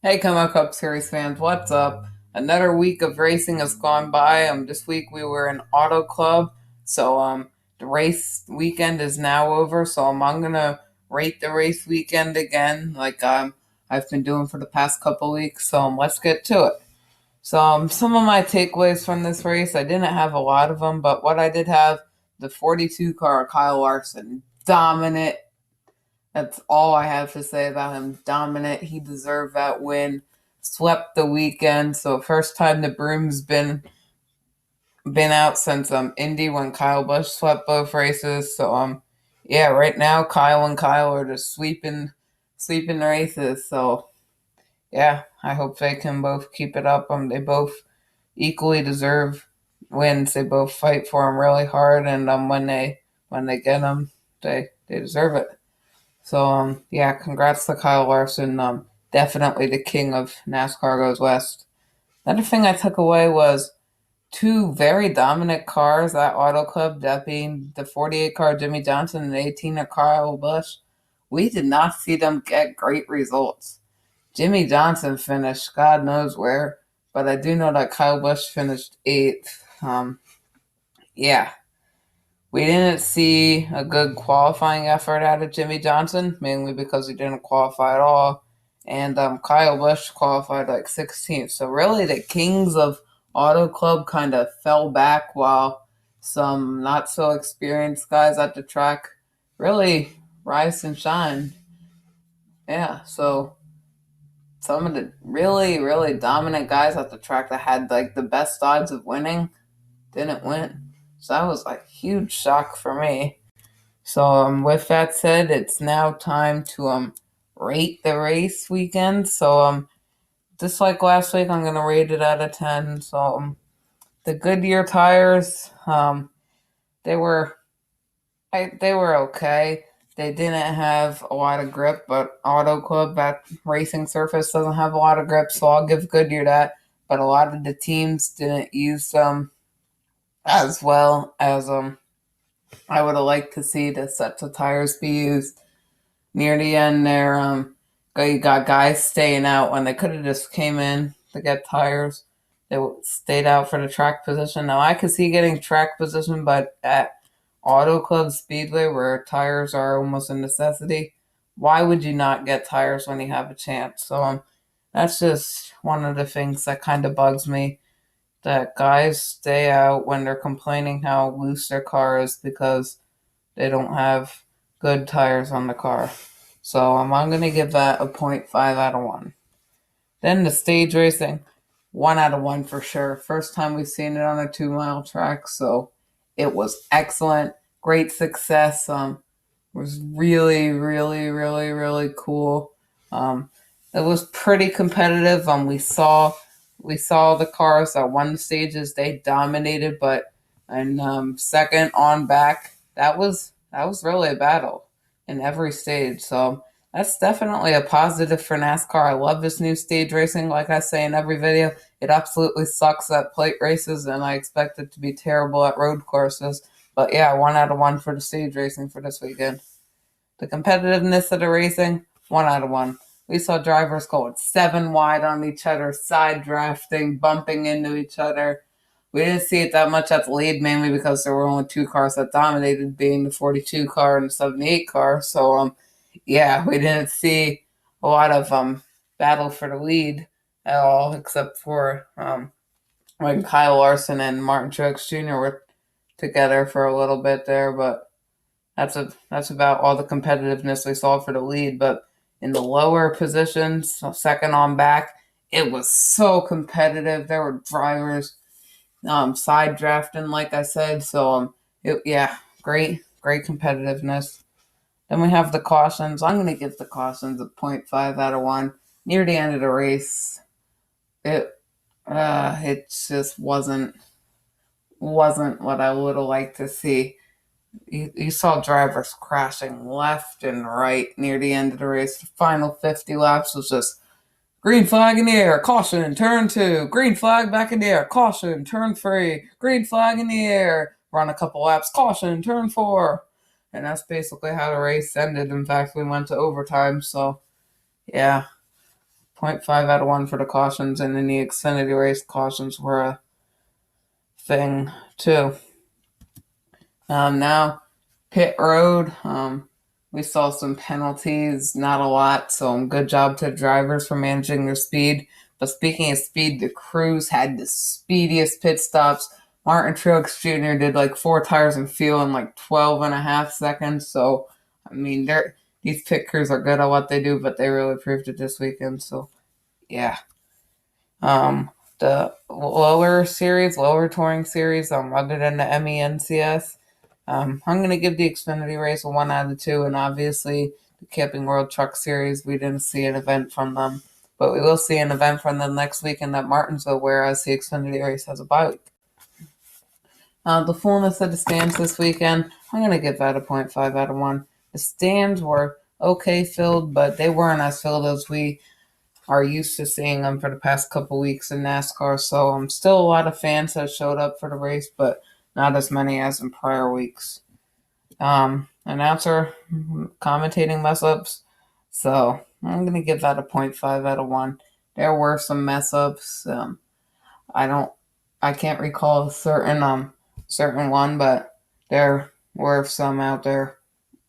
Hey, KEMMO Cup Series fans, what's up? Another week of racing has gone by. This week we were in Auto Club, so the race weekend is now over. So I'm gonna rate the race weekend again, like I've been doing for the past couple weeks. So let's get to it. So some of my takeaways from this race, I didn't have a lot of them, but what I did have, the 42 car Kyle Larson, dominant. That's all I have to say about him. Dominant. He deserved that win. Swept the weekend. So first time the broom's been out since Indy when Kyle Busch swept both races. So yeah, right now Kyle and Kyle are just sweeping races. So yeah, I hope they can both keep it up. They both equally deserve wins. They both fight for them really hard, and when they get them, they deserve it. So yeah, congrats to Kyle Larson. Definitely the king of NASCAR goes west. Another thing I took away was two very dominant cars at Auto Club, that being the 48 car Jimmy Johnson and the 18 car Kyle Busch. We did not see them get great results. Jimmy Johnson finished God knows where, but I do know that Kyle Busch finished eighth. Yeah, we didn't see a good qualifying effort out of Jimmy Johnson, mainly because he didn't qualify at all. And Kyle Busch qualified like 16th. So really, the kings of Auto Club kind of fell back, while some not so experienced guys at the track really rise and shine. Yeah, so some of the really, really dominant guys at the track that had like the best odds of winning didn't win. So that was like huge shock for me. So with that said, it's now time to rate the race weekend. So just like last week, I'm gonna rate it out of 10. So the Goodyear tires, they were they were okay. They didn't have a lot of grip, but Auto Club, that racing surface, doesn't have a lot of grip, so I'll give Goodyear that. But a lot of the teams didn't use them as well as I would have liked to see the sets of tires be used. Near the end there, you got guys staying out when they could have just came in to get tires. They stayed out for the track position. Now I could see getting track position, but at Auto Club Speedway, where tires are almost a necessity, why would you not get tires when you have a chance? So that's just one of the things that kind of bugs me, that guys stay out when they're complaining how loose their car is because they don't have good tires on the car. So I'm going to give that a point 0.5 out of 1. Then the stage racing, 1 out of 1 for sure. First time we've seen it on a 2 mile track, so it was excellent. Great success. Was really, really, really, really cool. It was pretty competitive. We saw the cars that won the stages. They dominated, but and second on back, that was really a battle in every stage. So that's definitely a positive for NASCAR. I love this new stage racing. Like I say in every video, it absolutely sucks at plate races, and I expect it to be terrible at road courses. But yeah, 1 out of 1 for the stage racing for this weekend. The competitiveness of the racing, 1 out of 1. We saw drivers going 7 wide on each other, side drafting, bumping into each other. We didn't see it that much at the lead, mainly because there were only two cars that dominated, being the 42 car and the 78 car. So, yeah, we didn't see a lot of battle for the lead at all, except for when Kyle Larson and Martin Truex Jr. were together for a little bit there. But that's about all the competitiveness we saw for the lead. But in the lower positions, so second on back, it was so competitive. There were drivers side drafting, like I said. So yeah, great competitiveness. Then we have the cautions. I'm going to give the cautions a point 0.5 out of 1. Near the end of the race, it it just wasn't what I would have liked to see. You saw drivers crashing left and right near the end of the race. The final 50 laps was just green flag in the air, caution, turn 2, green flag back in the air, caution, turn 3, green flag in the air, run a couple laps, caution, turn 4. And that's basically how the race ended. In fact, we went to overtime, so yeah. 0.5 out of 1 for the cautions, and in the Xfinity race, cautions were a thing too. Now, pit road. We saw some penalties, not a lot, so good job to the drivers for managing their speed. But speaking of speed, the crews had the speediest pit stops. Martin Truex Jr. did like 4 tires and fuel in like 12 and a half seconds. So, I mean, these pit crews are good at what they do, but they really proved it this weekend. So, yeah. The lower touring series, other than the MENCS, I'm going to give the Xfinity race a 1 out of 2, and obviously the Camping World Truck Series, we didn't see an event from them, but we will see an event from them next weekend at Martinsville, whereas the Xfinity race has a bye week. The fullness of the stands this weekend, I'm going to give that a 0.5 out of 1. The stands were okay filled, but they weren't as filled as we are used to seeing them for the past couple weeks in NASCAR. So still a lot of fans that showed up for the race, but not as many as in prior weeks. Announcer commentating mess ups. So I'm gonna give that a 0.5 out of 1. There were some mess ups. I can't recall a certain one, but there were some out there,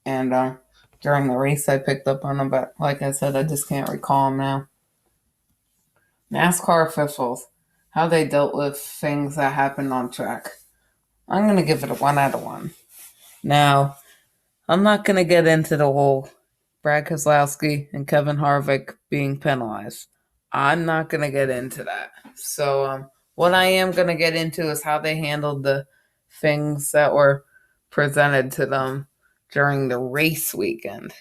and during the race I picked up on them. But like I said, I just can't recall them now. NASCAR officials, how they dealt with things that happened on track. I'm going to give it a 1 out of 1. Now, I'm not going to get into the whole Brad Keselowski and Kevin Harvick being penalized. I'm not going to get into that. So, what I am going to get into is how they handled the things that were presented to them during the race weekend.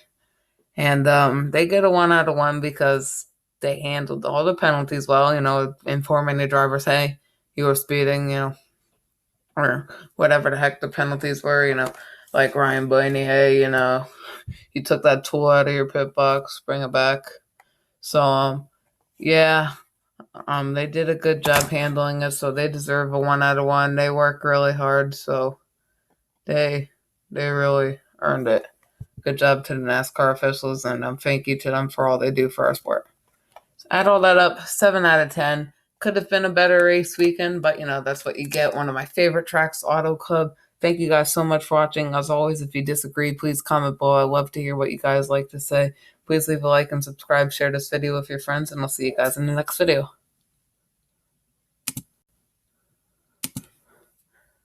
And they get a 1 out of 1 because they handled all the penalties well, informing the drivers, hey, you were speeding, or whatever the heck the penalties were, like Ryan Blaney, hey, you took that tool out of your pit box, bring it back. So, yeah, they did a good job handling it, so they deserve a 1 out of 1. They work really hard, so they really earned it. Good job to the NASCAR officials, and thank you to them for all they do for our sport. So add all that up, 7 out of 10. Could have been a better race weekend, but that's what you get. One of my favorite tracks, Auto Club. Thank you guys so much for watching. As always, if you disagree, please comment below. I love to hear what you guys like to say. Please leave a like and subscribe. Share this video with your friends, and I'll see you guys in the next video.